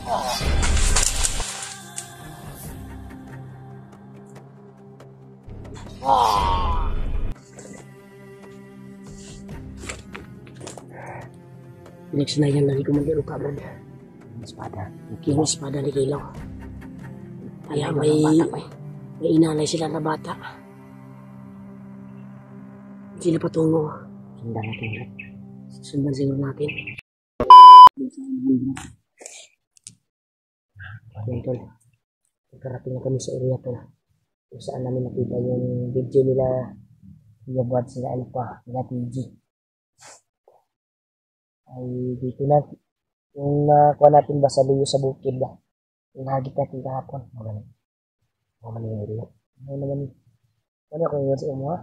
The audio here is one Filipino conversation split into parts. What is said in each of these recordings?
Pinagsinayan lagi ko mandiro ka, Brad. Espada. Yung espada ni Kilaw. Kaya may inalay sila na bata. Sila patungo. Sundan natin, Brad. Sundan siguro natin. Yan, tol. Pagkarating na kami sa area, tol. Kung saan namin nakita yung video nila Yabad sila Alpha, nila TG. Ay dito na yung nakuha natin ba sa luyo sa bukid ba, yung nagit natin kahapon. Magaling yung area. Ano naman, ano ako yun sa inyo ha,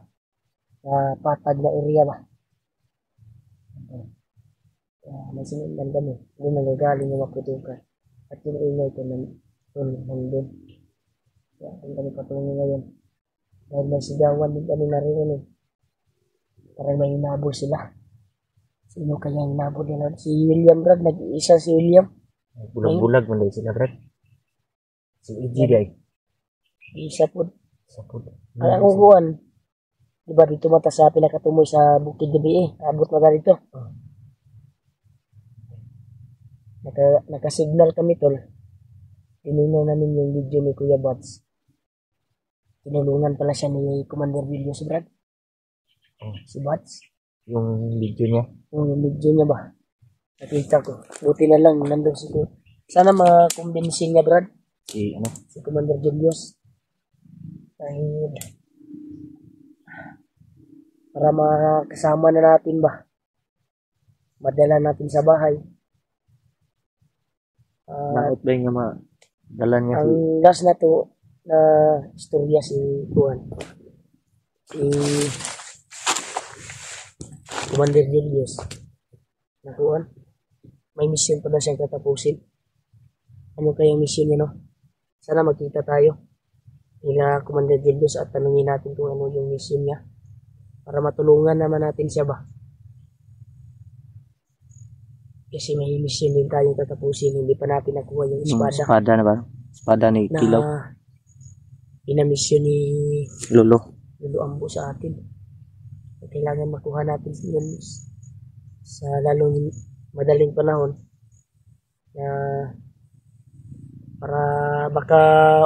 na patag na area ba. May sinundan kami, doon nagagaling yung maputukan at yung ingay ko nandun. Kaya kung kami patungo ngayon dahil may sigawan din kami narinig, parang may hinabol sila. Sino kaya yung nabod nila? Si William, Brad. Nag-iisa si William. Bulag-bulag man din sila, Brad. Si EG guys. Isa po. Ay, ang uguan. Diba dito mata sa pinakatumoy sa Bukid Gabi eh. Abot na dito. Naka-signal kami, tol. Tinignan namin yung video ni Kuya Bats. Tinulungan pala siya ni Commander Villo si Brad. Si Bats. Yung video niya. Yung video niya ba? Nakita ko. Buti na lang, nandun si ko. Sana makumbinsin niya, Brad. Si Commander Julius. Dahil para makasama na natin ba? Madala natin sa bahay. Bakit ba yung madala niya ang last na to na istorya si Juan. Si Commander Julius. Nakuhan. May mission pa na siyang katapusin. Ano kayang mission niya, no? Sana magkita tayo nila Commander Julius at tanungin natin kung ano yung mission niya. Para matulungan naman natin siya ba? Kasi may mission din tayong katapusin. Hindi pa natin nakuha yung espada. Yung espada na ba? Espada ni Kilaw. Na ina-mission ni Lolo Ambo sa atin. Kailangan makuha natin yun sa lalong madaling panahon na para baka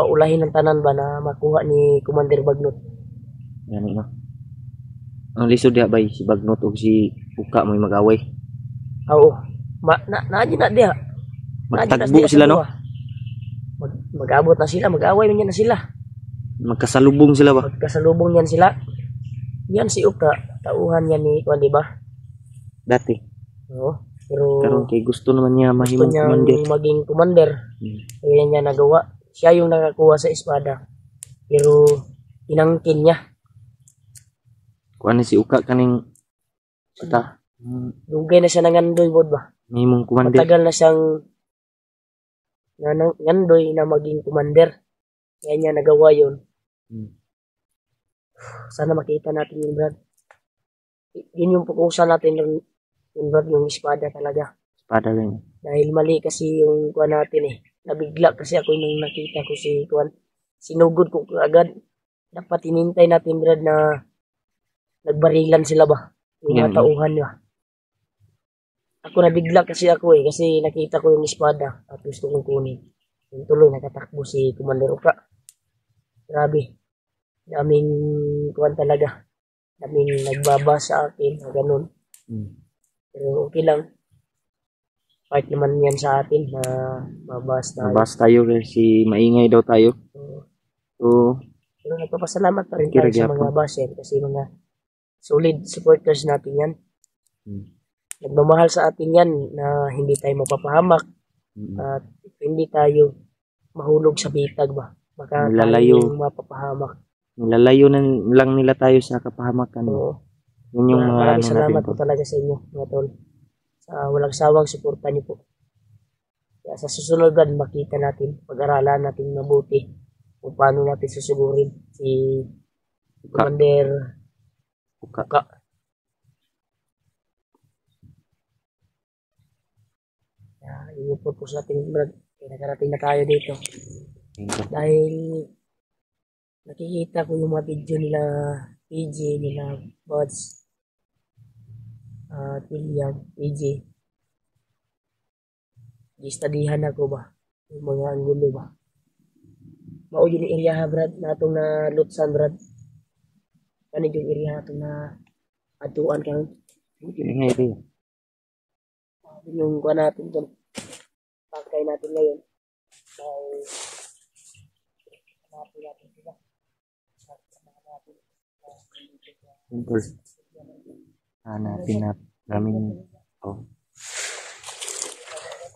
ulahin ng tanan ba na makuha ni Commander Bagnot. Yan no. Ang lisod diha bay si Bagnot ug si Puka may mag-away. Oo. Naadyo na diha. Magtagbo sila no. Mag-abot na sila, mag-away man yan na sila. Magkasalubong sila ba? Magkasalubong yan sila. Yan si Uka, tauhan yan ni Kwan, di ba? Dati. Oo. Pero karon kay gusto naman niya mahimong commander. Maging commander. Kaya niya nagawa. Siya yung nakakuha sa espada. Pero inangkin niya. Kuan si Uka kaning bata. Dugay na siya nangandoy bod ba? Mahimong commander. Matagal na siyang nangandoy na maging commander. Kaya niya nagawa yun. Sana makita natin yung Brad. Yun yung pukusan natin yung Brad, yung espada talaga. Espada rin. Dahil mali kasi yung kuwan natin eh. Nabigla kasi ako nung nakita ko si kuwan. Sinugod ko agad. Dapat inintay natin Brad na nagbarilan sila ba? Yung mga tauhan niya. Ako nabigla kasi ako eh. Kasi nakita ko yung espada at gusto kong kunin. Yung tuloy nakatakbo si Commander Uka. Grabe. Daming kuwan talaga. Daming nagbaba sa akin na ganun. Pero okay lang. Part naman yan sa atin na mabas tayo. Mabas tayo kasi maingay daw tayo. So, pero nagpapasalamat pa rin tayo sa mga baser kasi mga solid supporters natin yan. Nagmamahal sa atin yan na hindi tayo mapapahamak at hindi tayo mahulog sa bitag ba. Baka tayo yung mapapahamak. Nilalayo na lang nila tayo sa kapahamakan. Oo. Yun yung maraming salamat po talaga sa inyo, mga tol. Sa walang sawang suporta niyo po. Kaya sa susunod gan makita natin, pag-aralan natin mabuti kung paano natin susugurin si Commander Uka. Yun po sa ating Brad. Okay, nakarating na tayo dito. Ayun, tol. Dahil nakikita ko yung mga video nila PJ, nila Buds, at William, PJ. Gistadihan ako ba? Yung mga anggulo ba? Mao yun yung area brad, natong na Lutsan brad. Ano yung area natong na atuan kang Ingay rin. yung kuha natin doon. Pakay natin ngayon. Dahil hanapin natin sila. Ayun, tol. Hanapin namin. Oh.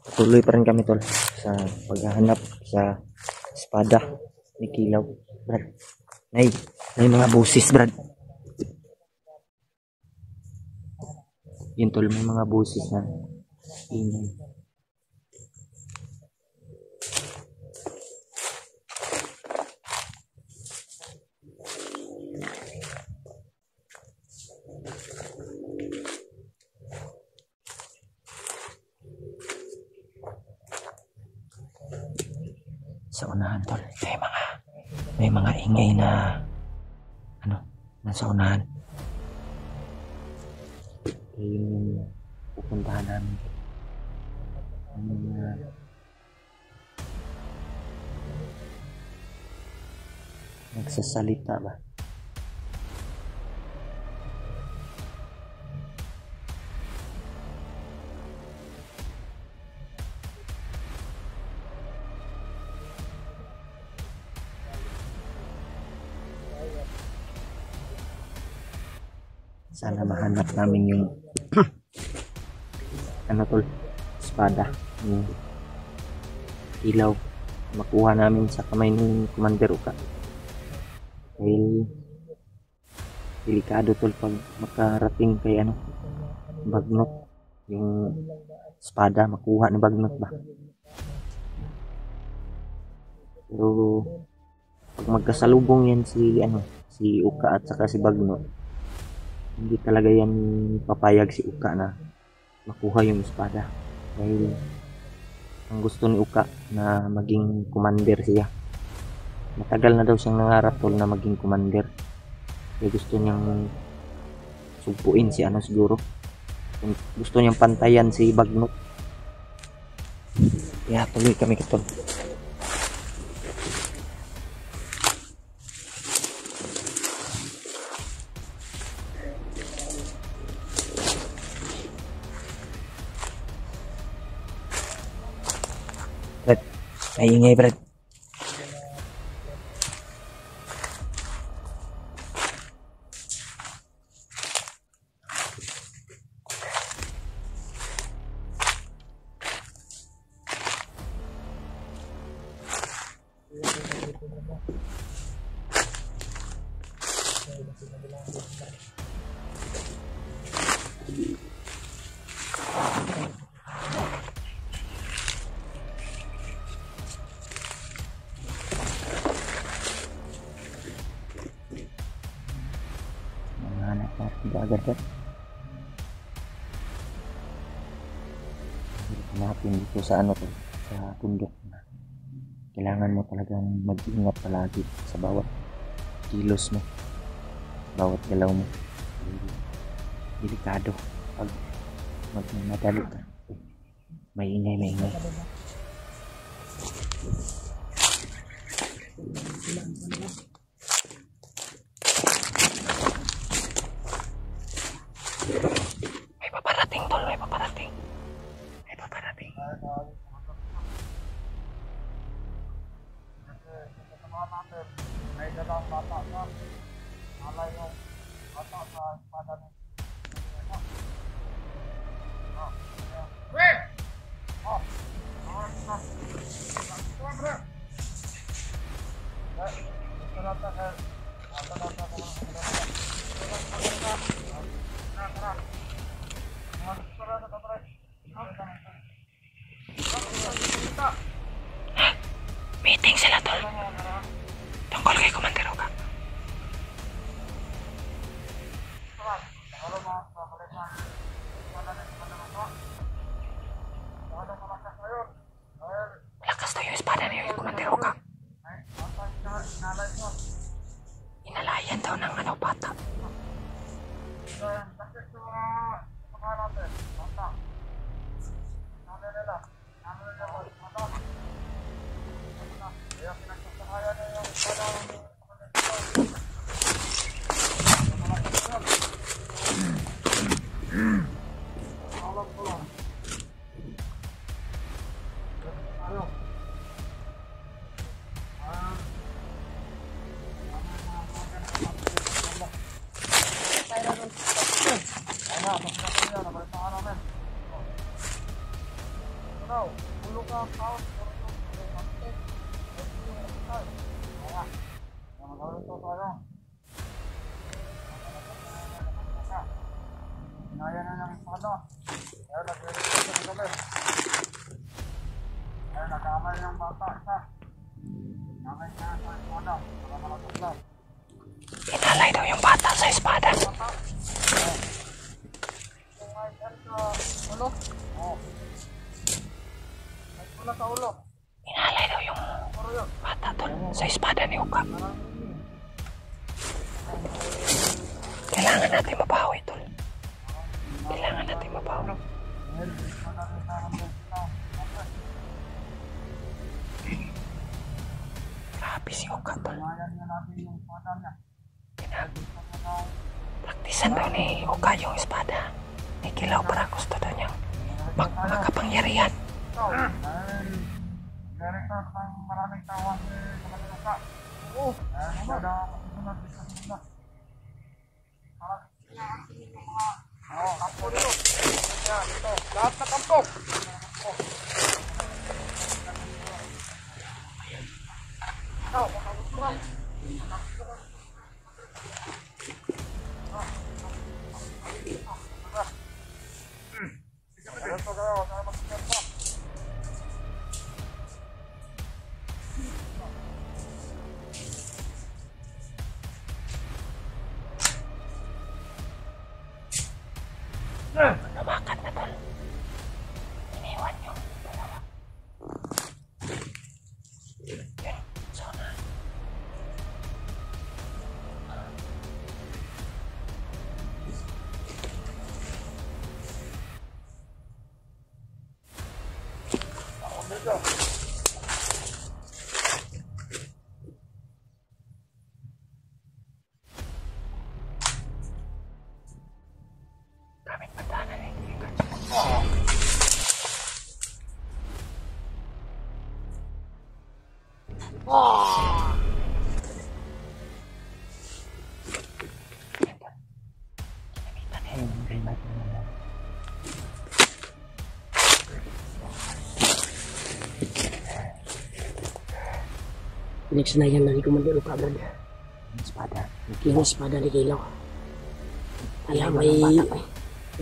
Patuloy pa rin kami, tol, sa paghahanap sa espada ni Kilaw. Brad, may mga busis, Brad. Yun, tol, may mga busis na ingay. Sa unahan, tol, may mga ingay na nasa unahan. Yung pupuntahan namin. Nagsasalita ba? Sana mahanap namin yung tol, espada, yung ilaw, makuha namin sa kamay ng Commander Uka. Dahil delikado, tol, pag makarating kay Bagnot, yung espada makuha ni Bagnot ba. Pero pag magkasalubong yan si Uka at saka si Bagnot, hindi talaga yan papayag si Uka na makuha yung espada. Dahil ang gusto ni Uka na maging commander siya. Matagal na daw siyang nangarap, tol, na maging commander. Kaya gusto niyang sugpuin si siguro. Gusto niyang pantayan si Bagnot. Kaya tuloy kami, tol. Ay, ingay, Brad. Agad ka hanapin dito sa sa bundok na kailangan mo talagang mag-ingat palagi sa bawat kilos mo, bawat galaw mo. Delikado pag magmadali ka, may ingay. May paparating, tol, may paparating. May dalang bata ka. Alay yung bata sa espada ni. Bakit sa mga natin? Bata. Ano nila? Ano nila? Bata. Kaya pinagsasakayan niya yung padang alam ko lang. Ano? Naya na ng espada. Kaya nagre-request sa gabi. Kaya nakamay ng bata isa. Namay niya sa espada. Para malatuklas. Inalay daw yung bata sa espada. Kung may yan sa ulo. Oo. May pula sa ulo. Inalay daw yung bata tol sa espada ni Uka. Kailangan natin mabawi tol. Kailangan natin mabawi. Grabe si Uka tol. Praktisan daw ni Uka yung espada. Ni Kilaw para gusto daw niyang makapangyarihan. Meron ka pang maraming tawang sa Manila. Oo. Ada sunod sa sunod. Oo, kampo dito. Yan, ito. Lahat na kampo. Ikaw, makagustuhan. Ito kayo, sana magsiyan pa. Lumakat na tol. Iniwan yung dalawa. Yun, sana. Kaming batanan eh. Pinagsanayan na ni Commander Uka agad. Espada. Yung espada ni Kilaw. Kaya may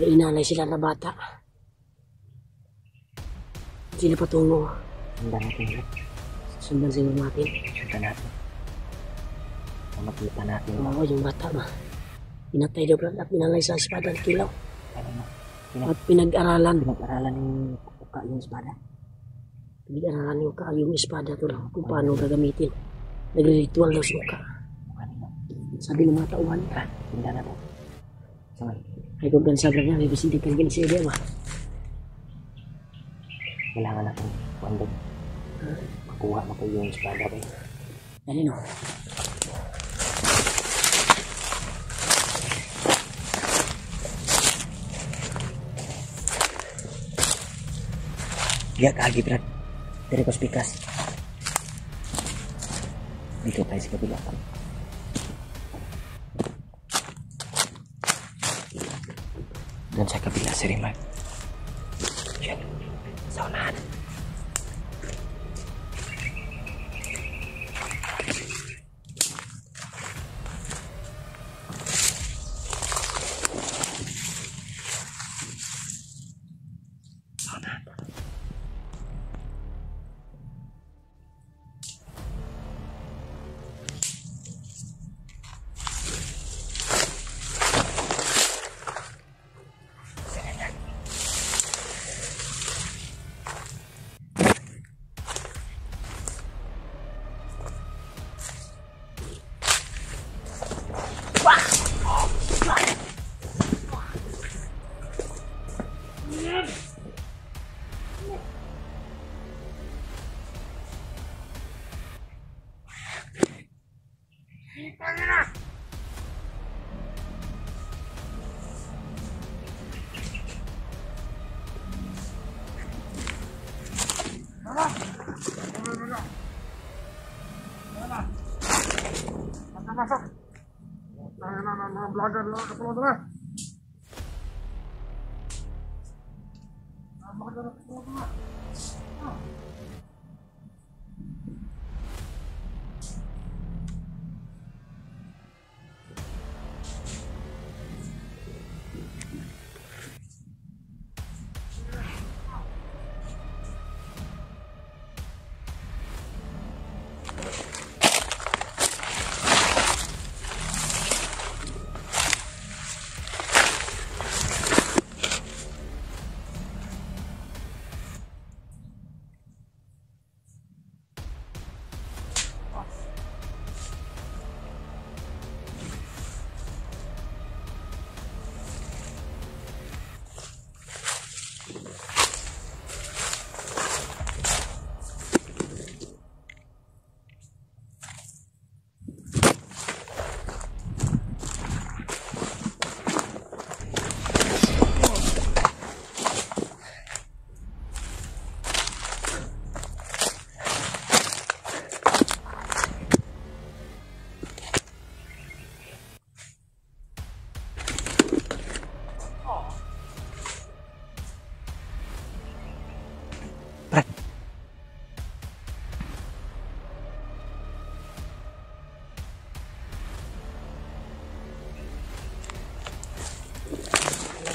inalay sila na bata. Sila patungo. Sundan natin. Sundan siguro natin. Sundan natin. Makita natin. Oo, yung bata ba. Pinatay daw at pinalay sa espada ni Kilaw. At pinag-aralan. Pinag-aralan ni Uka yung espada. Pinag-aralan ni Uka yung espada to lang kung paano gagamitin. Nagre-ritual daw si Uka. Sabi ng mga tauhan. Sundan natin. Sundan. Ay kung ganun sabi niya, may bisidig kang ganun sa idea ba? Kailangan natin kuando makuha mo yung espada ba. Dali no. Lihat lagi Brad. Dari kos pikas. Dito tayo sa kabila. Dan sa kabila si Riman. Yan. Sa unahan. vlogger lo upload na. Vlogger upload na.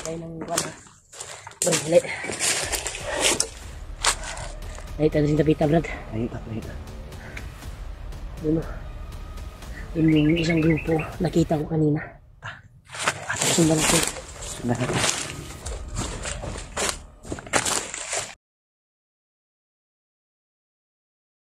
Tayo ng wala. Brad, hali. Ay, tayo rin tapita, Brad. Ay. Yun o. Yun yung isang grupo nakita ko kanina. Sundan natin. Sundan natin.